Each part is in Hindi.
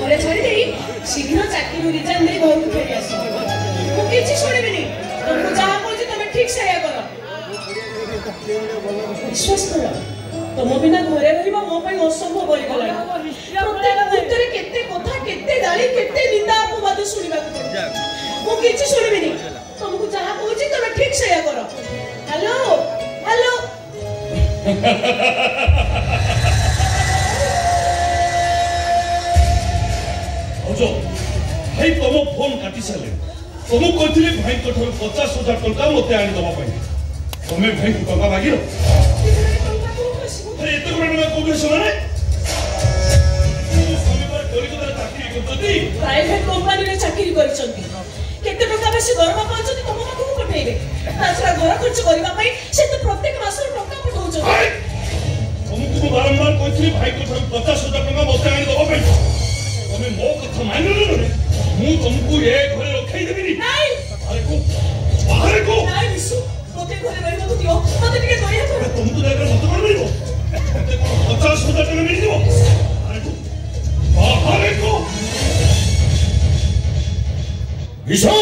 घरे छाड़ी दे शीघ्र चाकरी रिजाइन दे घर को फेरी आसो मु किछि छोड़िबिनी तुमको जहा कहछि तमे ठीक से या करो विश्वास करो तुम बिना घरे रहिबा मो पई असंभव होई गला प्रत्येक मुहूर्तरे केते कथा केते गाली केते निंदा अपवाद सुनिबा को मु किछि छोड़िबिनी तुमको जहा कहछि तमे ठीक से या करो हेलो हेलो अजो भाई तुम फोन काटी सारे तुम कहते भाई को 50,000 टका मत आनी दवा तुम्हें भाई को टका मागिर अरे एत बड़ा कौन माने प्राइवेट कंपनी रे चाकरी करछंती केते टका बेसी दरमा पाछंती तुम पाखु पठेइबे ताछरा घर खर्च करबा पई से तो प्रत्येक मास रो टका पठाउछ तुमको बारंबार कहते भाई को 50,000 टका मत आनी दवा तुम्हें मो कथा मान मु तुमको ये घरे रखई देबी नहीं अरे को बाहर को नहीं विशु मते घरे रहबा को दियो मते टिके दया कर तुमको जाकर मत कर देबो मते 50,000 टका मिल दियो अरे को बाहर को विशु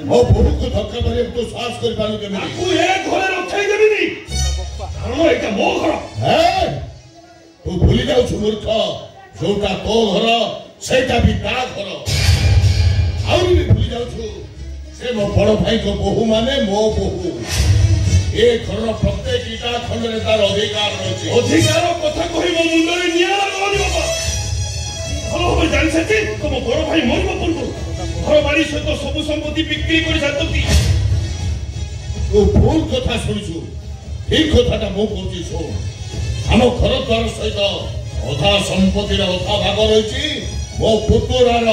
मो बहु को धक्का मारे तो साहस कर पालू के मैं को ये घरे रखई देबी कारण एटा मो घर है तू भूली जाऊ मूर्ख जोटा तो घर सेटा भी ता घर आउ भी भूली जाऊ से मो बड़ भाई को बहु माने मो बहु ए घर प्रत्येक ईटा खंड रे तार अधिकार रहछि अधिकार कथा कहि मो मुंड रे निया लगनी बाबा भलो हो जान सके तो मो बड़ भाई मरबो पूर्व घर बाड़ी सहित सब संपत्ति बिक्री कर जानतती तू भूल कथा सुनिछु ठीक कथाटा मो कहछि सुन हम घर द्वार सहित अधा संपत्तिर अधा भाग रही मो पुतुरार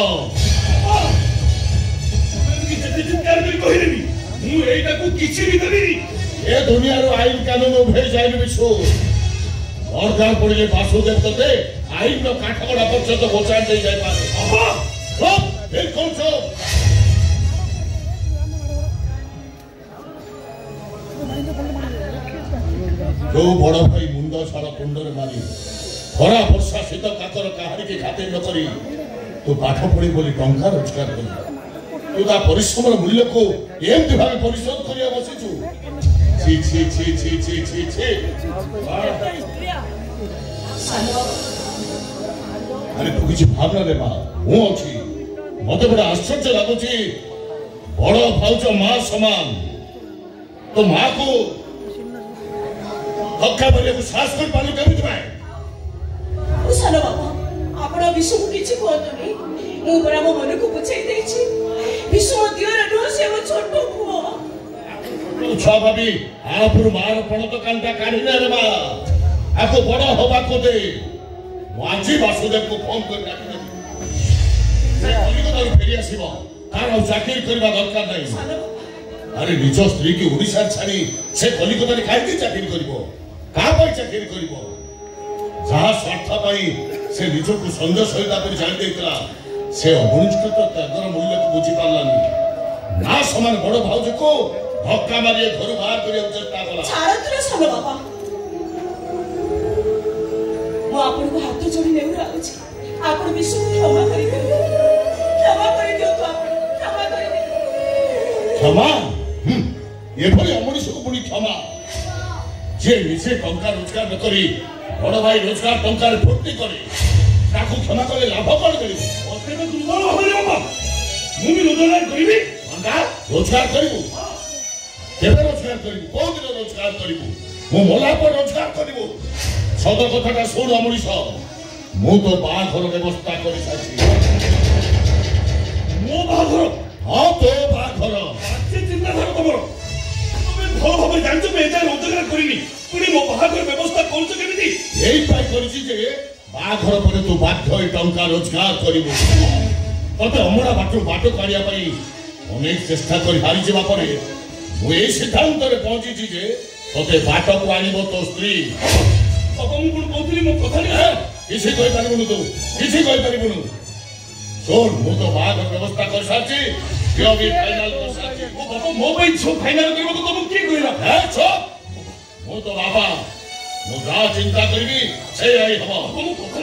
ए दुनिया आईन कानून उभे जाए विशु दरकार पड़े वासुदेव ते आईन काठगड़ा पर्यंत बचाई दे जाए बिल्कुल जो बड़ भाई मुंड सारा कुंडरे मारी खरा वर्षा शीत काकर कहारी के खातिर न करी तू पाठ पढ़ी बोली टंका रोजगार कर तू ता परिश्रम मूल्य को एमती भाव परिशोध करिया बसिछु छी छी छी छी छी छी छी अरे तू किछि भावना रे मां हूं अछि मते बड़ा आश्चर्य लागुछि बड़ भाउच मां समान तो मां को धक्का मारे को साहस कर पालू केमिति भाई उसानो बाबा आपण विशु को किछि कहतनी मु बरा मो मन को बुझाई देछि विशु दियोर नो से वो छोटो को छा भाभी आपुर मार पण तो कांटा काढी ना रे मा आको बड़ होबा को दे वाजी वासुदेव को फोन कर डाकी दे से कलिकता फेरी आसीबो तार चाकरी करबा दरकार नाही अरे निज स्त्री की ओडिसा छाड़ी से कलिकता रे काहे चाकरी करबो का पर चाकरी करबो जहा स्वार्थ पाई से निज को संजय सहिता पर जान देतला से अगुणिष्कृत त्यागर मूल्य को बुझी पारलानी ना समान बड़ भाउज को धक्का मारी घर बाहर करिया चेष्टा कला छाड़तुरे सानो बाबा मो आपण को हाथ जोड़ी नेउ राउछि आपण विशु क्षमा करि दियो तो आपण क्षमा करि दियो क्षमा ये भली अमनिष को पुणी क्षमा जे निजे टंका रोजगार न करी बड़ भाई रोजगार टंका भर्ती करे ताकू क्षमा कले लाभ कौन करी अत्यंत दुर्बल हो बाबा मु भी रोजगार करिबी अंगा रोजगार करिबू केबे रोजगार करिबू कोन दिन रोजगार करिबू मु मोला पर रोजगार करिबू सद कथाटा सुन अमनिष मु तो बाघर व्यवस्था करि साची मो बाघर हां तो बाघर अच्छे चिंता धर खबर भल भाव जानछ मैं एजा रोजगार करिनी पुणी मो बाघर व्यवस्था करछ केमिति एई पाई करछि जे बाघर परे तू बाध्य टंका रोजगार करिबो तते अमरा बाटो काढिया पई अनेक चेष्टा करि हारि जेबा परे मु एई सिद्धांत रे पहुंची छी जे तते बाटो को आनिबो तो स्त्री अपन गुण कोथली मो कथा नै किछि कहि पारिबनु तू किछि कहि पारिबनु सोन मु तो बाघर व्यवस्था कर साची यो भी फाइनल कर साची ओ बाबा मो पई छो फाइनल करबो तो तुम की कहिला है छो मो तो बाबा ମୁଁ ଯାହା ଚିନ୍ତା କରିବି ସେଇଆ ହିଁ ହବ।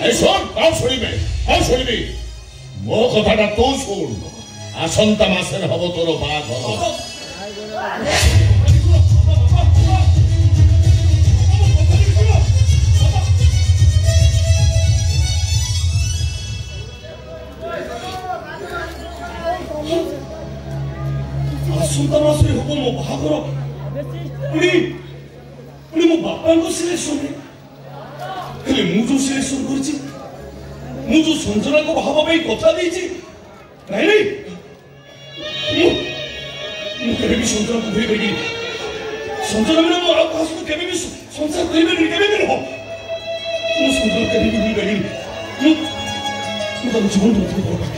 ଏ ଶୁଣ, କଣ ଶୁଣିବେ କଣ ଶୁଣିବି? ମୋ କଥାଟା ତୁ ଶୁଣ। ଆସନ୍ତା ମାସରେ ହବ ତୋର ବାହାଘର। ଆସନ୍ତା ମାସରେ ହବ ମୋ ବାହାଘର। ପୁଣି ମୋ ବାପାଙ୍କ ସିଲେକ୍ସନ। ହେଲେ ମୁଁ ଯୋଉ ସିଲେକ୍ସନ କରିଛି, ମୁଁ ଯୋଉ ସଞ୍ଜନାକୁ ବାହା ହେବା ପାଇଁ କଥା ଦେଇଛି, ନାଇଁ ମୁଁ କେବେ ବି ସଞ୍ଜନାକୁ ଭୁଲି ପାରିବିନି। ସଞ୍ଜନା ବିନା ମୁଁ ଆଉ କାହା ସହିତ କେବେ ବି ସଂସାର କରିପାରିବିନି, କେବେ ବି ନୁହଁ। ମୁଁ ସଞ୍ଜନା କେବେ ବି ଭୁଲି ପାରିବିନି। ମୁଁ ତାଙ୍କ ଜୀବନରୁ ଅଧିକ ଭଲ ପାଏ।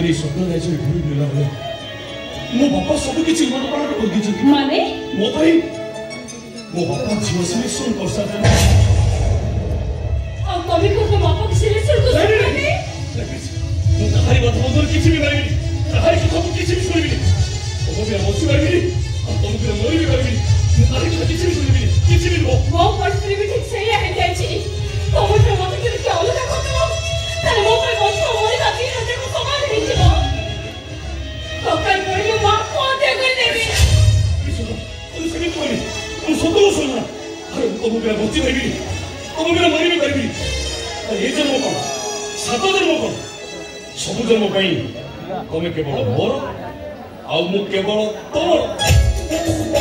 राति स्वप्न जाइए घूरी बुला बेले मो बापा सब किसी उलट पालट कर दीजिए माने मो भाई मो बापा झील सिलेक्शन कर सकते और कभी को तो बापा की सिलेक्शन को सुनने हमारी बात बदल किसी भी मारेगी हमारी की सब किसी भी सुनेगी वो भी हम उसी मारेगी हम तुम भी मोरी भी मारेगी हमारी की किसी भी सुनेगी किसी भी वो परिस्थिति भी ठीक सही है जाई छी तो मुझे मत कि क्या अलग करते हो तारे वो पर बहुत मोरी का तीन हज़ार को समान नहीं छिलो तो कल पड़ी मां को दे कर देवी तुम सभी तो नहीं तुम सब तो सुनना अरे तुम भी मोची मारेगी तुम भी मोरी भी मारेगी अरे ये जन्म कौन सात जन्म कौन सब जन्म पाई तमें केवल मोर आ मु केवल तोर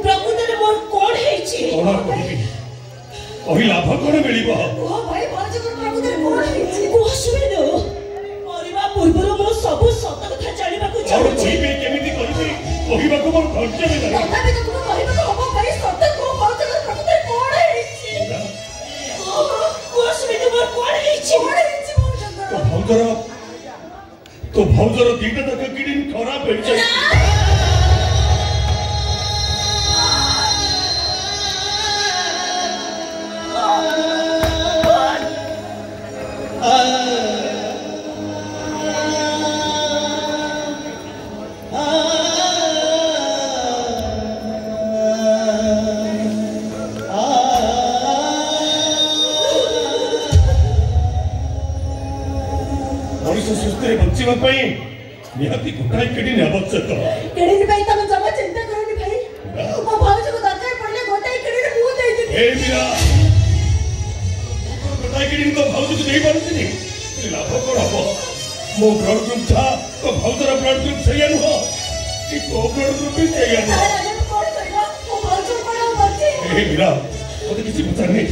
प्रकृत में मोर कौन है कोना कही लाभ कोन मिलिबो ओ भाई भाजकर प्रभुतर कोन हिची को सुबेदो परिवा पूर्वरो मो सब सत कथा जानिबा को और जीवे केमिति करबे कहिबा को मोर धैर्य भी नाही तथापि तो तुम कहिबा को हम भाई सत को भाजकर प्रभुतर कोन हिची ओ सुबेदो मोर कोन हिची मोर तो भौजर दीटा तक किडिन खराब हो जाए बच्चे भाई निहाती गुटाई केडी ने आवश्यक केडी भाई तम जमा चिंता करोनी भाई ओ भाउज को दरकार पड़ले गोटाई केडी ने मुंह देई दे ए मीरा गोटाई केडी तो भाउज को देई पारती नी लाभ कोन हो मो ब्लड ग्रुप था तो भाउजरा ब्लड ग्रुप सही न हो कि तो ब्लड ग्रुप भी सही न हो कोन करबो ओ भाउज कोन बच्चे ए मीरा ओते किछि पता नहीं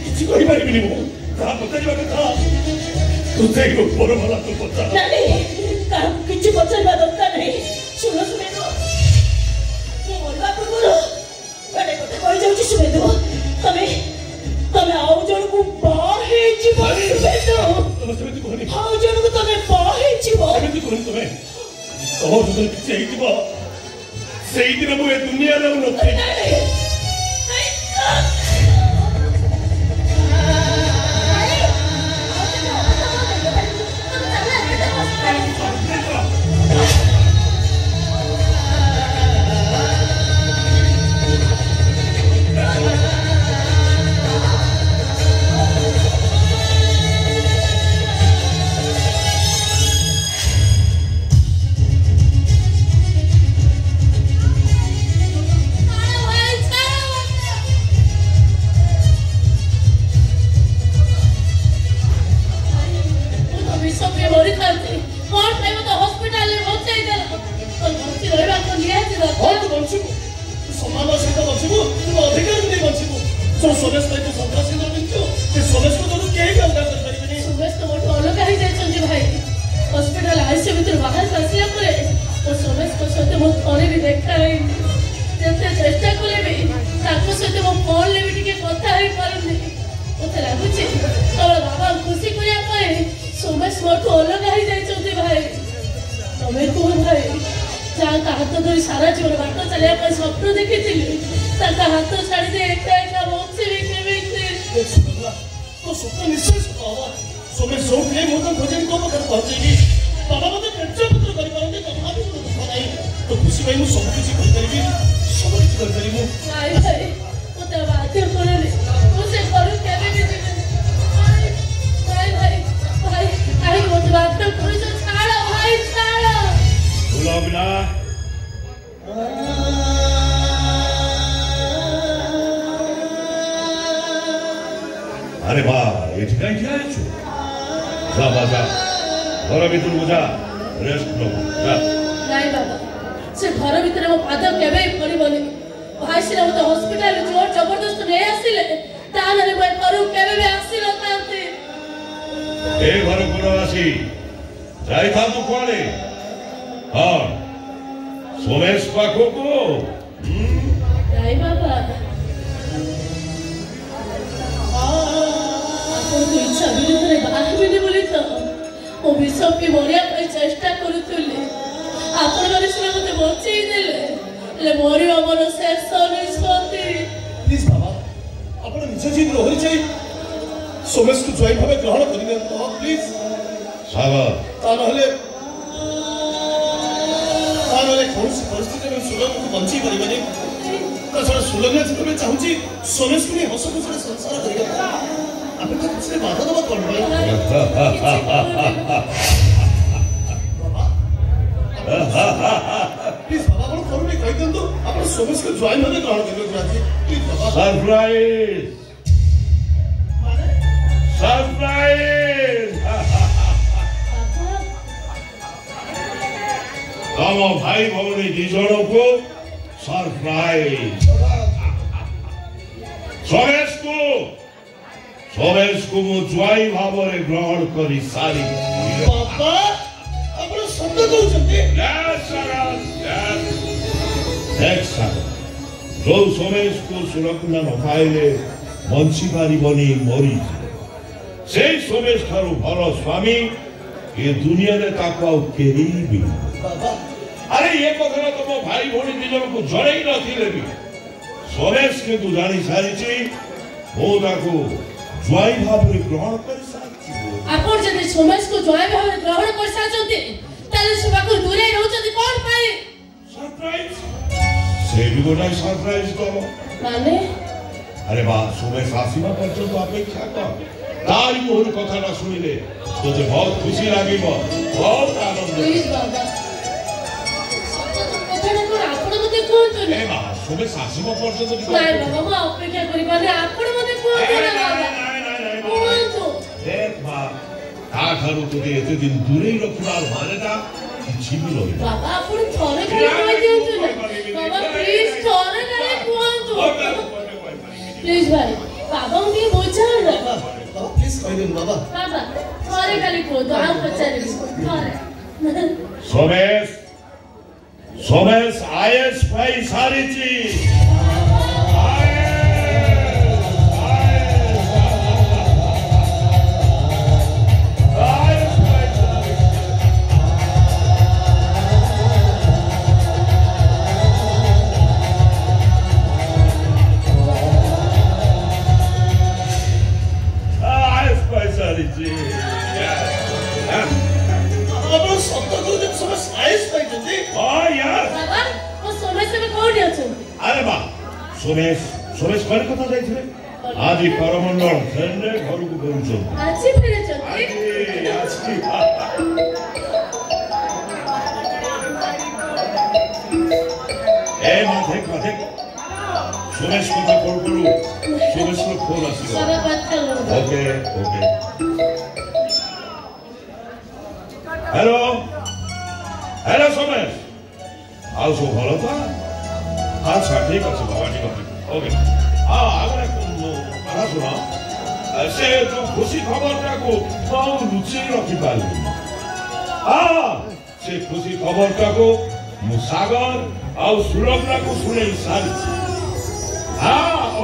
किछि कहि पारिबिनी मो ता पताइबा कथा तुझे को ऊपर वाला तो पता नहीं काम किछि पचाइबा दरकार नहीं सुनो सुमेदो मो बोलबा पूर्वरो बड़े कथा कहि जाउछि सुमेदो तमे आउ जण को बाहे जीव सुमेदो तमे कोनी आउ जण को तमे बाहे जीव तमे कोनी तमे तो जो किछि आइबो सेही दिन मो ए दुनिया रे न थे सारा जीवन बाट चलिया स्वप्न देखी हाथ छाड़ी दे एक बंशी तो स्वप्न निश्चय सोमे सोम ले मो तो खोजन को कर पहुंचेगी बाबा मते खर्चा पत्र करि पारंदे तथापि मो दुख नाही तो खुशी भाई मु सब किछि कर परिबी सब किछि कर परिबो भाई भाई मते बात करे मु से करू केबे भी भाई भाई भाई आई मते बात करू तो छाड़ो भाई छाड़ो बोलो बिना अरे वाह ये ठिकाना क्या है चो जा बाजा घर भीतर को जा रेस्ट लो जा नहीं बाबा से घर भीतर मो पाद केबे पड़िबनी भाई से मते हॉस्पिटल जोर जबरदस्त नै आसिले ताने मैं घर केबे भी आसिलो तांते ए घर को आसी जाई था तू कोले हां सोमेश पाखो को नहीं बाबा इच्छा विरुद्ध बाहर बोली तो मो विषम की मरिया चेष्टा करुले आपण मैंने सिना मते बचई देले मरिया मोर शेष निष्पत्ति प्लीज बाबा आपण निज जीवन रही जाई सोमेश को जॉइन भावे ग्रहण करिने तो प्लीज सागर ता नहले कौन सी परिस्थिति में सुलभ को बंची परिबनी तो सर सुलभ ने तुम्हें चाहूची सोमेश को हस खुश संसार करेगा आपण तो किसी बाधा दबा कर रहे प्लीज बाबा को फोन में कह दो आपण सोमेश को जॉइन होने ग्रहण करने को राजी प्लीज बाबा सरप्राइज तम भाई भौणी दी जन को सरप्राइज सोमेश को मु ज्वाई भावरे ग्रहण करी सारी बाबा आपण सत्य कहउछन्ते यस जो सोमेश को सुरक्षा न पाइले बंशी पारी बनी मरी से सोमेश थारू भल स्वामी ये दुनिया ने ताको केही भी बाबा अरे ये कथा तो मो भाई भोनी दिजन को जड़े ही नथिले भी सोमेश के तू जानी सारी छी मो ताको ज्वाई भावरे ग्रहण कर साची आपण जदि सोमेश को ज्वाई भावरे ग्रहण कर साचंती ताले सुबा को दूरे रहउचंती कोन पाए सरप्राइज से भी गोटा सरप्राइज तो माने अरे बा सोमेश आसीमा पर्यंत अपेक्षा कर तारी मोहर कथा ना सुनिले तुझे बहुत खुशी लागिबो बहुत आनंद प्लीज बाबा कथा को आपण मते कोन ए बा सोमेश आसीमा पर्यंत नाइ बाबा म अपेक्षा करि पाले आपण मते कोन ना बाबा देख मां ताठारू तुझे एते दिन दूरे ही रखुणार मानेटा किछि भी रही बाबा आपण थोरे खाली कहि दियंतु ना बाबा प्लीज थोरे खाली कोंतु प्लीज भाई बाबा उनी बुझाओ ना बाबा प्लीज कहि दिन बाबा बाबा थोरे खाली कोंतु आ पचारे थोरे सोमेश आईएस भाई सारी चीज सोमेश कौन कथा जाइथिले आज करमंडल फेरने घर को गउछो आज फेरे चलती आज ए माथे सोमेश को करू सोमेश को फोन आसी सब बात कर ओके हेलो सोमेश आओ सो भलो तो अच्छा ठीक আছে बाबा ठीक আছে ओके आगरे कथा सुना से जो खुशी खबरटा को बहुत रुचि रखी पाली से खुशी खबरटा को मु सागर और सुलग्ना को सुने सारी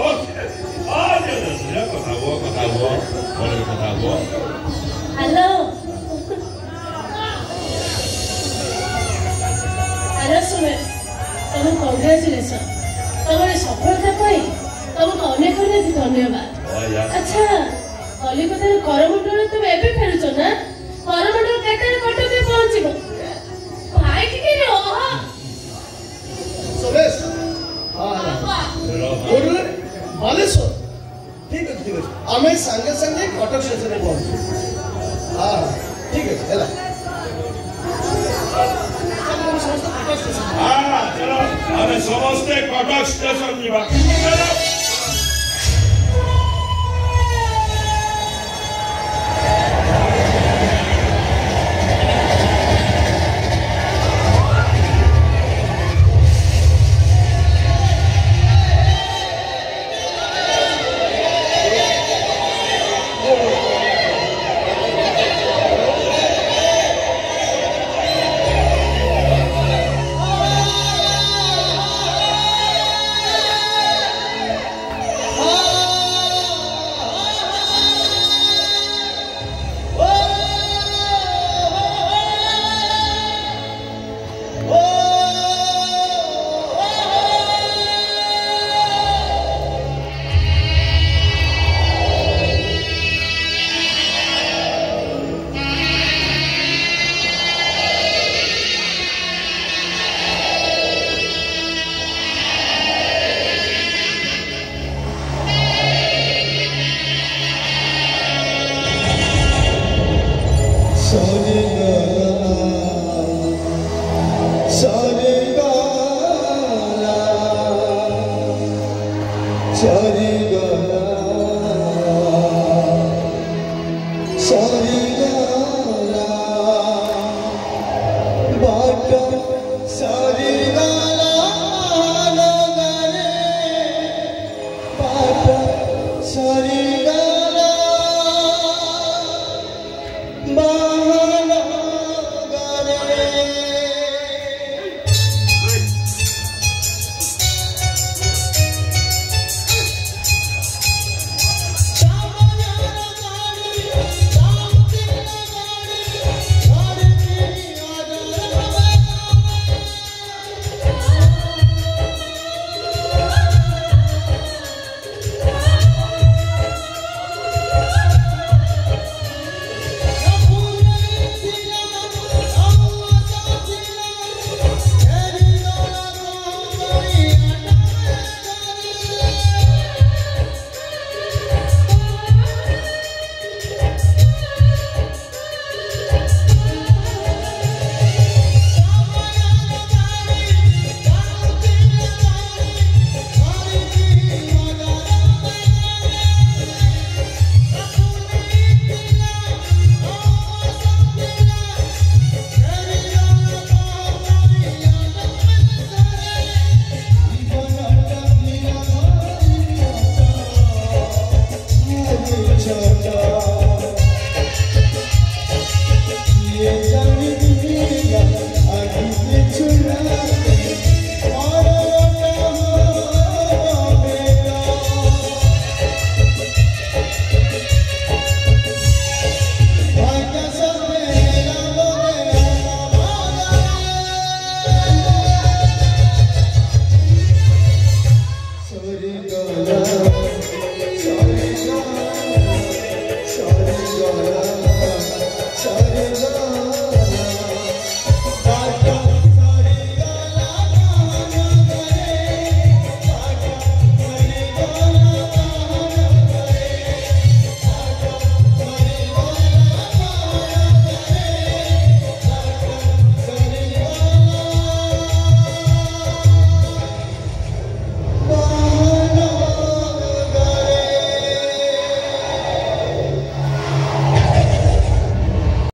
ओके कथा हुआ हेलो सुमेश तुम कांग्रेचुलेशन तुम्हारे सफलता पाई तुमको अनेक अनेक धन्यवाद अच्छा कलिकता करमंडल तुम एबे फेरुछ ना करमंडल केते कटक में पहुंचबो भाई ठीक रहो सुमेश ओडले बालेश्वर ठीक है आमे संगे संगे कटक स्टेशन में पहुंचो हां ठीक है हेला चलो हमें समझते कटक स्टेशन जीवा